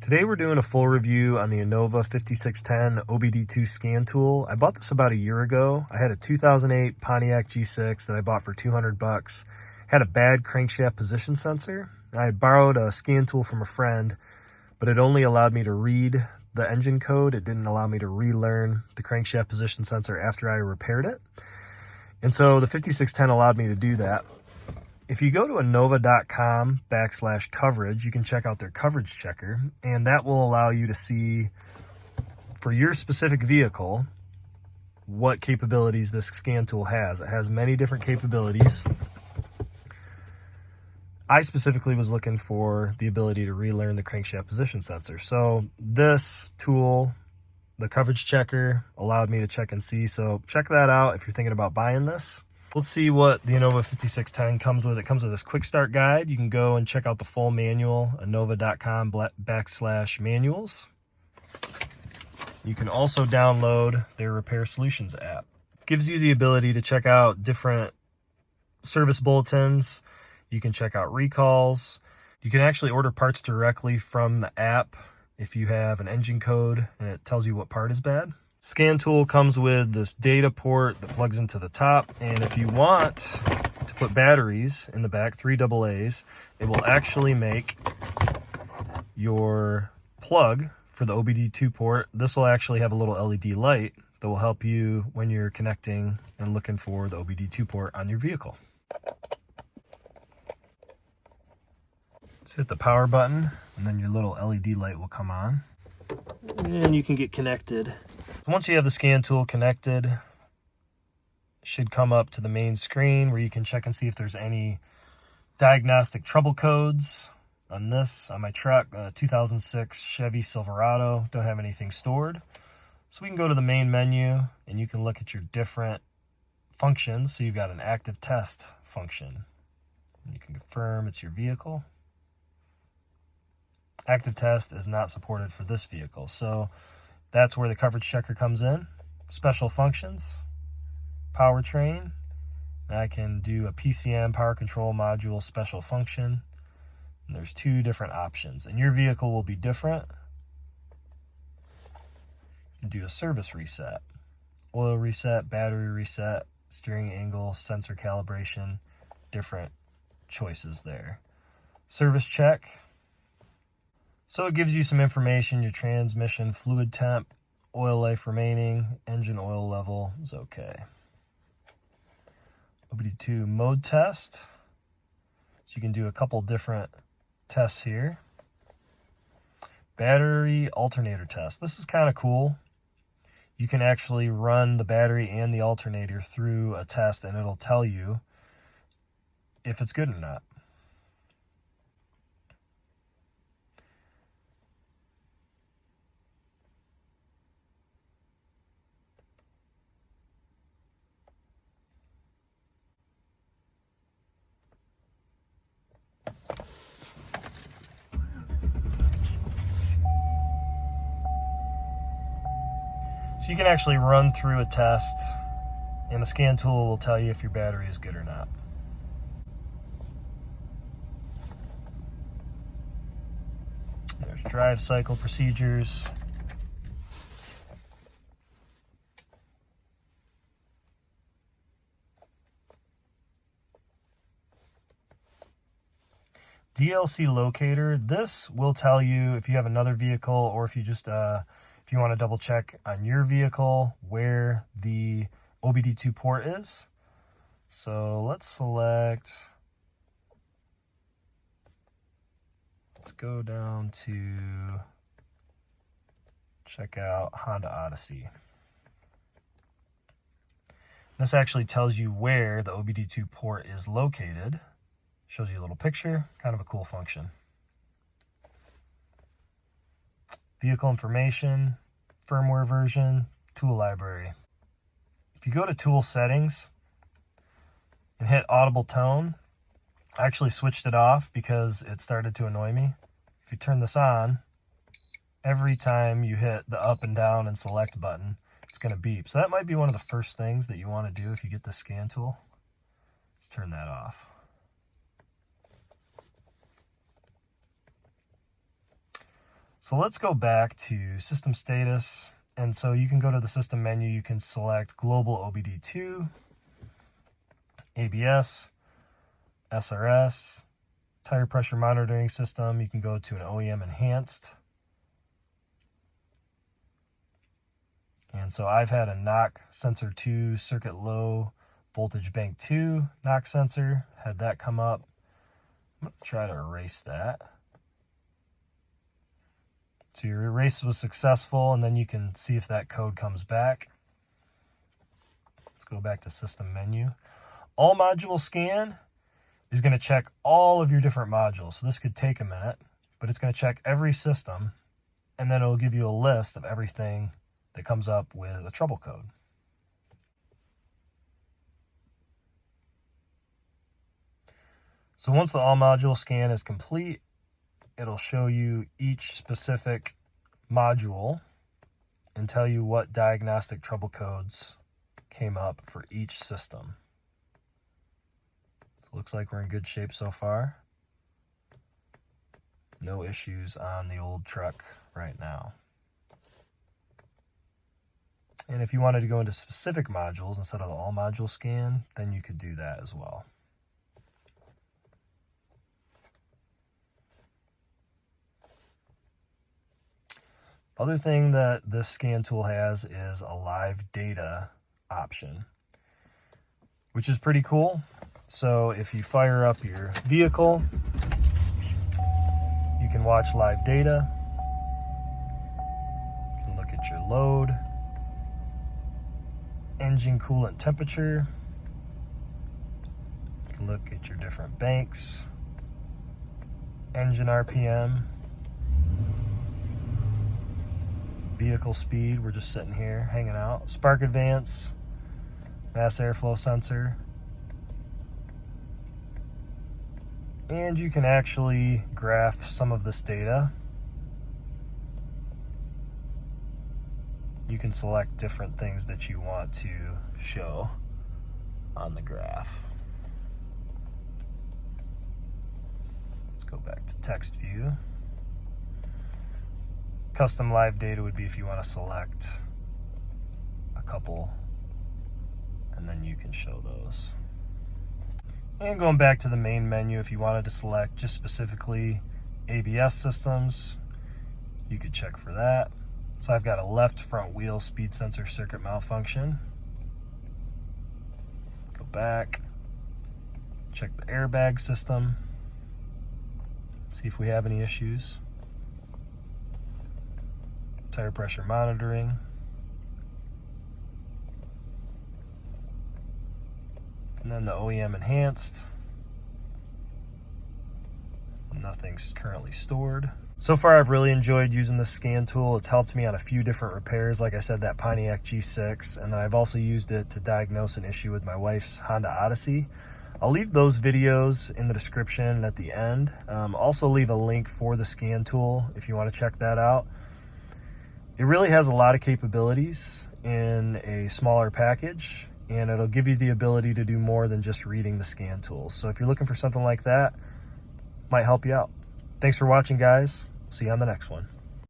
Today we're doing a full review on the Innova 5610 OB2 scan tool. I bought this about a year ago. I had a 2008 Pontiac G6 that I bought for 200 bucks. Had a bad crankshaft position sensor. I had borrowed a scan tool from a friend, but it only allowed me to read the engine code. It didn't allow me to relearn the crankshaft position sensor after I repaired it. And so the 5610 allowed me to do that. If you go to innova.com/coverage, you can check out their coverage checker, and that will allow you to see for your specific vehicle what capabilities this scan tool has. It has many different capabilities. I specifically was looking for the ability to relearn the crankshaft position sensor. So this tool, the coverage checker, allowed me to check and see. So check that out if you're thinking about buying this. Let's see what the Innova 5610 comes with. It comes with this quick start guide. You can go and check out the full manual, innova.com/manuals. You can also download their Repair Solutions app. It gives you the ability to check out different service bulletins. You can check out recalls. You can actually order parts directly from the app if you have an engine code and it tells you what part is bad. Scan tool comes with this data port that plugs into the top, and if you want to put batteries in the back, 3 AA's, it will actually make your plug for the OBD2 port. This will actually have a little LED light that will help you when you're connecting and looking for the OBD2 port on your vehicle. Just hit the power button and then your little LED light will come on and you can get connected. Once you have the scan tool connected, it should come up to the main screen where you can check and see if there's any diagnostic trouble codes on this. On my truck, 2006 Chevy Silverado, don't have anything stored. So we can go to the main menu and you can look at your different functions. So you've got an active test function. You can confirm it's your vehicle. Active test is not supported for this vehicle. So that's where the coverage checker comes in. Special functions, powertrain. I can do a PCM, power control module special function. And there's 2 different options, and your vehicle will be different. You can do a service reset, oil reset, battery reset, steering angle, sensor calibration, different choices there. Service check. So it gives you some information, your transmission fluid temp, oil life remaining, engine oil level is okay. OBD2 mode test. So you can do a couple different tests here. Battery alternator test. This is kind of cool. You can actually run the battery and the alternator through a test and it'll tell you if it's good or not. So you can actually run through a test and the scan tool will tell you if your battery is good or not. There's drive cycle procedures. DLC locator. This will tell you if you have another vehicle or if you just if you want to double check on your vehicle where the OBD2 port is. So let's select, let's go down to check out Honda Odyssey. This actually tells you where the OBD2 port is located. Shows you a little picture, kind of a cool function. Vehicle information, firmware version, tool library. If you go to tool settings and hit audible tone, I actually switched it off because it started to annoy me. If you turn this on, every time you hit the up and down and select button, it's going to beep. So that might be one of the first things that you want to do if you get the scan tool. Let's turn that off. So let's go back to system status. And so you can go to the system menu, you can select global OBD2, ABS, SRS, tire pressure monitoring system. You can go to an OEM enhanced. And so I've had a knock sensor 2 circuit low voltage bank 2 knock sensor, had that come up. I'm going to try to erase that. So your erase was successful, and then you can see if that code comes back. Let's go back to system menu. All module scan is going to check all of your different modules. So this could take a minute, but it's going to check every system, and then it'll give you a list of everything that comes up with a trouble code. So once the all module scan is complete, it'll show you each specific module and tell you what diagnostic trouble codes came up for each system. So it looks like we're in good shape so far. No issues on the old truck right now. And if you wanted to go into specific modules instead of the all module scan, then you could do that as well. Other thing that this scan tool has is a live data option, which is pretty cool. So if you fire up your vehicle, you can watch live data. You can look at your load, engine coolant temperature. You can look at your different banks, engine RPM, vehicle speed. We're just sitting here hanging out. Spark advance, mass airflow sensor. And you can actually graph some of this data. You can select different things that you want to show on the graph. Let's go back to text view. Custom live data would be if you want to select a couple, and then you can show those. And going back to the main menu, if you wanted to select just specifically ABS systems, you could check for that. So I've got a left front wheel speed sensor circuit malfunction. Go back, check the airbag system, see if we have any issues. Tire pressure monitoring. And then the OEM enhanced. Nothing's currently stored. So far I've really enjoyed using this scan tool. It's helped me on a few different repairs. Like I said, that Pontiac G6, and then I've also used it to diagnose an issue with my wife's Honda Odyssey. I'll leave those videos in the description at the end. Also leave a link for the scan tool if you want to check that out. It really has a lot of capabilities in a smaller package, and it'll give you the ability to do more than just reading the scan tools. So if you're looking for something like that, might help you out. Thanks for watching, guys. See you on the next one.